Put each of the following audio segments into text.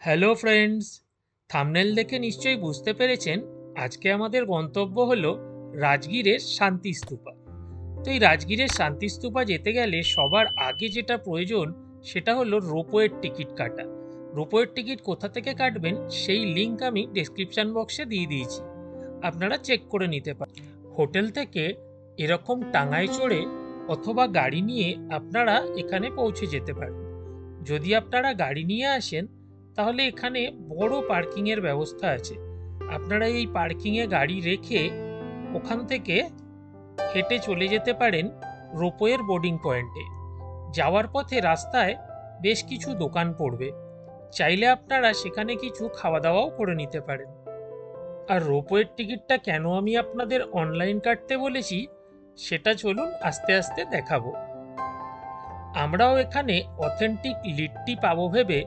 Hello friends, thumbnail দেখে নিশ্চয়ই বুঝতে পেরেছেন আজকে আমাদের গন্তব্য হলো রাজগীরের শান্তিস্তূপা। তো এই রাজগীরের শান্তিস্তূপা যেতে গেলে সবার আগে যেটা প্রয়োজন সেটা হলো রোপওয়ের টিকিট কাটা। রোপওয়ের টিকিট কোথা থেকে কাটবেন সেই লিংক আমি ডেসক্রিপশন বক্সে দিয়ে দিয়েছি, আপনারা চেক করে নিতে পারেন। হোটেল থেকে এরকম টাঙায় চড়ে অথবা গাড়ি নিয়ে আপনারা এখানে পৌঁছে যেতে পারেন। যদি আপনারা গাড়ি নিয়ে আসেন তাহলে এখানে বড় পার্কিংয়ের ব্যবস্থা আছে। আপনারা এই পার্কিংয়ে গাড়ি রেখে ওখান থেকে হেঁটে চলে যেতে পারেন রোপওয়ের বোর্ডিং পয়েন্টে। যাওয়ার পথে রাস্তায় বেশ কিছু দোকান পড়বে, চাইলে আপনারা সেখানে কিছু খাওয়া দাওয়াও করে নিতে পারেন। আর রোপওয়ের টিকিটটা কেন আমি আপনাদের অনলাইন কাটতে বলেছি সেটা চলুন আস্তে আস্তে দেখাবো। আমরাও এখানে অথেন্টিক লিট্টি পাবো ভেবে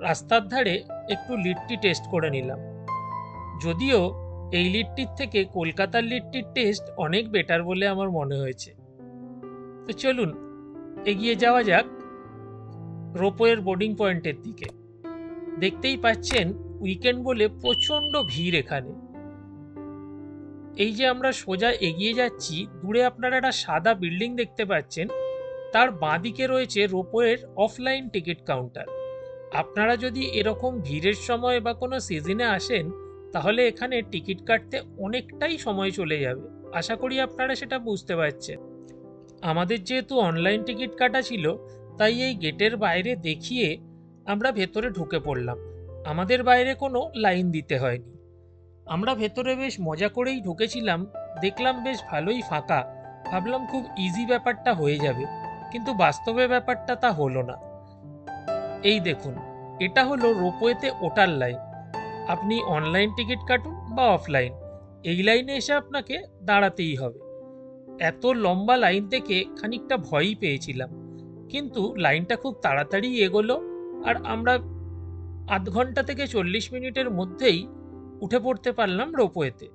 রাস্তার ধারে একটু লিট্টি টেস্ট করে নিলাম। যদিও এই লিট্টির থেকে কলকাতার লিট্টির টেস্ট অনেক বেটার বলে আমার মনে হয়েছে। তো চলুন এগিয়ে যাওয়া যাক রোপওয়ের বোর্ডিং পয়েন্টের দিকে। দেখতেই পাচ্ছেন উইকেন্ড বলে প্রচণ্ড ভিড় এখানে। এই যে আমরা সোজা এগিয়ে যাচ্ছি, দূরে আপনারা একটা সাদা বিল্ডিং দেখতে পাচ্ছেন, তার বাঁদিকে রয়েছে রোপওয়ের অফলাইন টিকিট কাউন্টার। আপনারা যদি এরকম ভিড়ের সময় বা কোনো সিজনে আসেন তাহলে এখানে টিকিট কাটতে অনেকটাই সময় চলে যাবে। আশা করি আপনারা সেটা বুঝতে পারছেন। আমাদের যেহেতু অনলাইন টিকিট কাটা ছিল তাই এই গেটের বাইরে দেখিয়ে আমরা ভেতরে ঢুকে পড়লাম। আমাদের বাইরে কোনো লাইন দিতে হয়নি। আমরা ভেতরে বেশ মজা করেই ঢুকেছিলাম, দেখলাম বেশ ভালোই ফাঁকা। ভাবলাম খুব ইজি ব্যাপারটা হয়ে যাবে, কিন্তু বাস্তবে ব্যাপারটা তা হলো না। এই দেখুন, এটা হলো রোপওয়েতে ওঠার লাইন। আপনি অনলাইন টিকিট কাটুন বা অফলাইন, এই লাইনে এসে আপনাকে দাঁড়াতেই হবে। এত লম্বা লাইন থেকে খানিকটা ভয়ই পেয়েছিলাম, কিন্তু লাইনটা খুব তাড়াতাড়ি এগোলো আর আমরা আধ ঘন্টা থেকে 40 মিনিটের মধ্যেই উঠে পড়তে পারলাম রোপওয়েতে।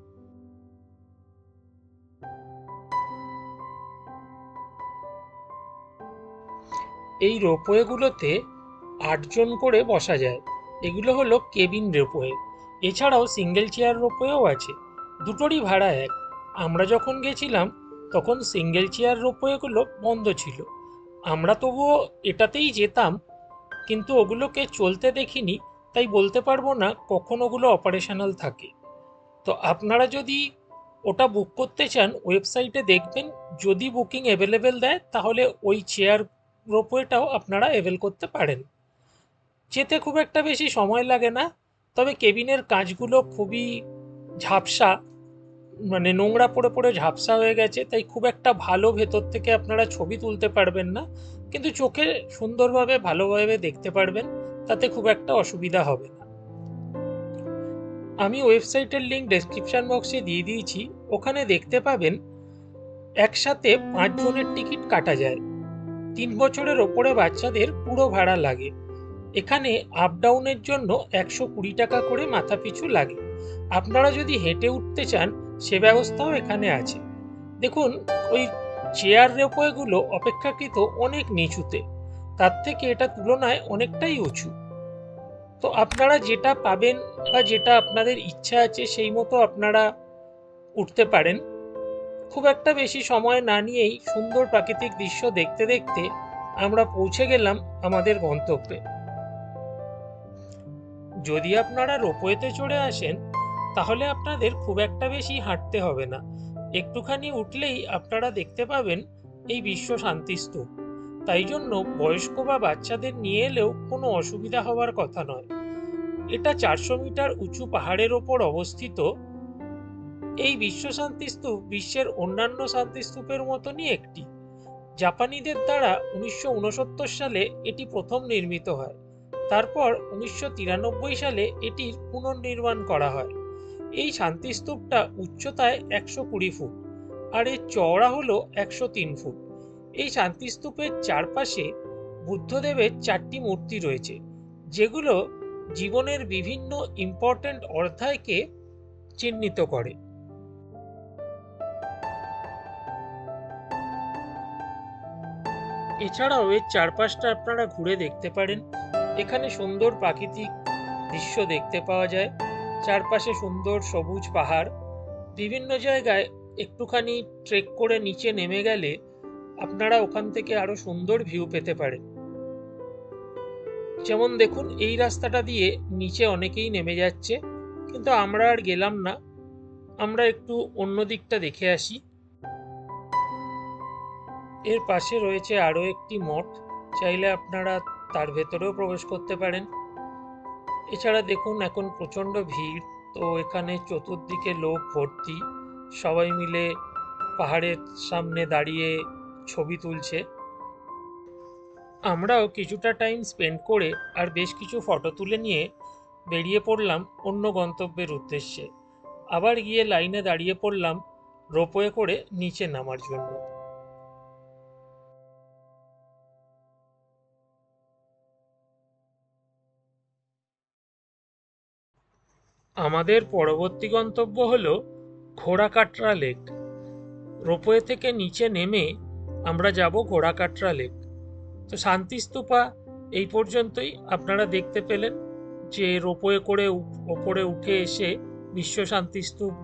এই রোপওয়েগুলোতে 8 জন করে বসা যায়। এগুলো হলো কেবিন রোপওয়ে। এছাড়াও সিঙ্গেল চেয়ার রোপওয়েও আছে, দুটোরই ভাড়া এক। আমরা যখন গেছিলাম তখন সিঙ্গেল চেয়ার রোপওয়েগুলো বন্ধ ছিল। আমরা তবুও এটাতেই যেতাম, কিন্তু ওগুলোকে চলতে দেখিনি, তাই বলতে পারবো না কখন ওগুলো অপারেশনাল থাকে। তো আপনারা যদি ওটা বুক করতে চান ওয়েবসাইটে দেখবেন, যদি বুকিং অ্যাভেলেবেল দেয় তাহলে ওই চেয়ার রোপওয়েটাও আপনারা অ্যাভেল করতে পারেন। যেতে খুব একটা বেশি সময় লাগে না, তবে কেবিনের কাজগুলো খুবই ঝাপসা, মানে নোংরা পড়ে পড়ে ঝাপসা হয়ে গেছে, তাই খুব একটা ভালো ভেতর থেকে আপনারা ছবি তুলতে পারবেন না, কিন্তু চোখে সুন্দরভাবে ভালোভাবে দেখতে পারবেন, তাতে খুব একটা অসুবিধা হবে না। আমি ওয়েবসাইটের লিঙ্ক ডেসক্রিপশন বক্সে দিয়ে দিয়েছি, ওখানে দেখতে পাবেন একসাথে 5 জনের টিকিট কাটা যায়। 3 বছরের ওপরে বাচ্চাদের পুরো ভাড়া লাগে। এখানে আপ ডাউনের জন্য 120 টাকা করে মাথা পিছু লাগে। আপনারা যদি হেঁটে উঠতে চান সে ব্যবস্থাও এখানে আছে। দেখুন, ওই চেয়ার রোপওয়েগুলো অপেক্ষাকৃত অনেক নিচুতে, তার থেকে এটা তুলনায় অনেকটাই উঁচু। তো আপনারা যেটা পাবেন বা যেটা আপনাদের ইচ্ছা আছে সেই মতো আপনারা উঠতে পারেন। খুব একটা বেশি সময় না নিয়েই সুন্দর প্রাকৃতিক দৃশ্য দেখতে দেখতে আমরা পৌঁছে গেলাম আমাদের গন্তব্যে। যদি আপনারা রোপওয়েতে চড়ে আসেন তাহলে আপনাদের খুব একটা বেশি হাঁটতে হবে না, একটুখানি উঠলেই আপনারা দেখতে পাবেন এই বিশ্ব শান্তি স্তূপ। তাই জন্য বয়স্ক বা বাচ্চাদের নিয়ে এলেও কোনো অসুবিধা হওয়ার কথা নয়। এটা 400 মিটার উঁচু পাহাড়ের ওপর অবস্থিত। এই বিশ্ব শান্তি স্তূপ বিশ্বের অন্যান্য শান্তি স্তূপের মতনই একটি। জাপানিদের দ্বারা 1969 সালে এটি প্রথম নির্মিত হয়। তারপর 1993 সালে এটির পুনর্নির্মাণ করা হয়। এই শান্তিস্তূপটা উচ্চতায় 120 ফুট আর এর চওড়া হলো 103 ফুট। এই শান্তিস্তূপের চারপাশে বুদ্ধদেবের 4টি মূর্তি রয়েছে, যেগুলো জীবনের বিভিন্ন ইম্পর্ট্যান্ট অধ্যায়কে চিহ্নিত করে। এছাড়াও এর চারপাশটা আপনারা ঘুরে দেখতে পারেন। এখানে সুন্দর প্রাকৃতিক দৃশ্য দেখতে পাওয়া যায়। চারপাশে সুন্দর সবুজ পাহাড়। বিভিন্ন জায়গায় একটুখানি ট্রেক করে নিচে নেমে গেলে আপনারা ওখান থেকে আরো সুন্দর ভিউ পেতে পারেন। যেমন দেখুন, এই রাস্তাটা দিয়ে নিচে অনেকেই নেমে যাচ্ছে, কিন্তু আমরা আর গেলাম না। আমরা একটু অন্য দিকটা দেখে আসি। এর পাশে রয়েছে আরো একটি মঠ, চাইলে আপনারা তার ভেতরেও প্রবেশ করতে পারেন। এছাড়া দেখুন, এখন প্রচন্ড ভিড়, তো এখানে চতুর্দিকে লোক ভর্তি, সবাই মিলে পাহাড়ের সামনে দাঁড়িয়ে ছবি তুলছে। আমরাও কিছুটা টাইম স্পেন্ড করে আর বেশ কিছু ফটো তুলে নিয়ে বেরিয়ে পড়লাম অন্য গন্তব্যের উদ্দেশ্যে। আবার গিয়ে লাইনে দাঁড়িয়ে পড়লাম রোপওয়ে করে নিচে নামার জন্য। আমাদের পরবর্তী গন্তব্য হলো ঘোড়াকাটরা লেক। রোপওয়ে থেকে নিচে নেমে আমরা যাব ঘোড়াকাটরা লেক। তো শান্তিস্তূপা এই পর্যন্তই আপনারা দেখতে পেলেন, যে রোপওয়ে করে ওপরে উঠে এসে বিশ্ব শান্তিস্তূপ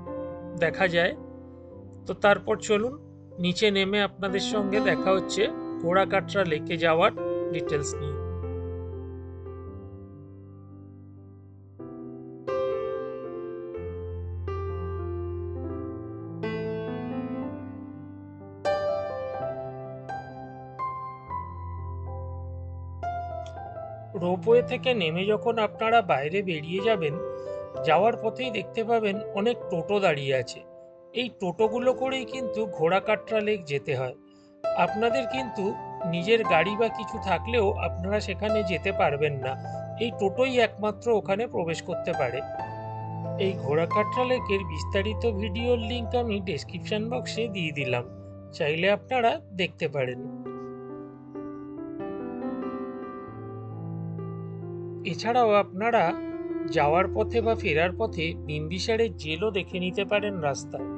দেখা যায়। তো তারপর চলুন নিচে নেমে আপনাদের সঙ্গে দেখা হচ্ছে ঘোড়াকাটরা লেকে যাওয়ার ডিটেলস নিয়ে। রোপওয়ে থেকে নেমে যখন আপনারা বাইরে বেরিয়ে যাবেন, যাওয়ার পথেই দেখতে পাবেন অনেক টোটো দাঁড়িয়ে আছে। এই টোটোগুলো করেই কিন্তু ঘোড়াকাটরা লেক যেতে হয়। আপনাদের কিন্তু নিজের গাড়ি বা কিছু থাকলেও আপনারা সেখানে যেতে পারবেন না। এই টোটোই একমাত্র ওখানে প্রবেশ করতে পারে। এই ঘোড়াকাটরা লেকের বিস্তারিত ভিডিওর লিংক আমি ডেসক্রিপশন বক্সে দিয়ে দিলাম, চাইলে আপনারা দেখতে পারেন। এছাড়াও আপনারা যাওয়ার পথে বা ফেরার পথে বিম্বিসারের জেলও দেখে নিতে পারেন রাস্তায়।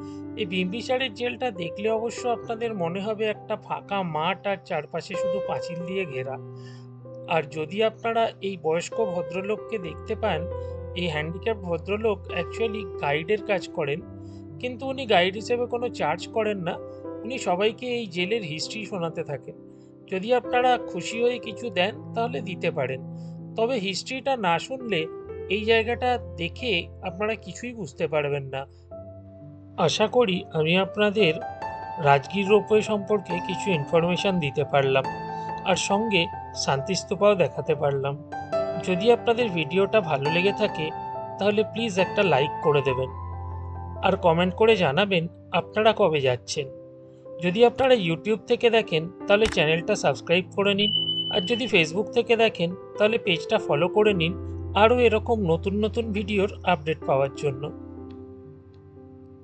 এই বিম্বিসারের জেলটা দেখলে অবশ্য আপনাদের মনে হবে একটা ফাঁকা মাঠ আর চারপাশে শুধু পাঁচিল দিয়ে ঘেরা। আর যদি আপনারা এই বয়স্ক ভদ্রলোককে দেখতে পান, এই হ্যান্ডিক্যাপ ভদ্রলোক অ্যাকচুয়ালি গাইডের কাজ করেন, কিন্তু উনি গাইড হিসেবে কোনো চার্জ করেন না। উনি সবাইকে এই জেলের হিস্ট্রি শোনাতে থাকেন। যদি আপনারা খুশি হয়ে কিছু দেন তাহলে দিতে পারেন, তবে হিস্ট্রিটা না শুনলে এই জায়গাটা দেখে আপনারা কিছুই বুঝতে পারবেন না। আশা করি আমি আপনাদের রাজগীর রোপওয়ে সম্পর্কে কিছু ইনফরমেশন দিতে পারলাম, আর সঙ্গে শান্তিস্তূপাও দেখাতে পারলাম। যদি আপনাদের ভিডিওটা ভালো লেগে থাকে তাহলে প্লিজ একটা লাইক করে দেবেন, আর কমেন্ট করে জানাবেন আপনারা কবে যাচ্ছেন। যদি আপনারা ইউটিউব থেকে দেখেন তাহলে চ্যানেলটা সাবস্ক্রাইব করে নিন, আর যদি ফেসবুক থেকে দেখেন তাহলে পেজটা ফলো করে নিন আরও এরকম নতুন নতুন ভিডিওর আপডেট পাওয়ার জন্য।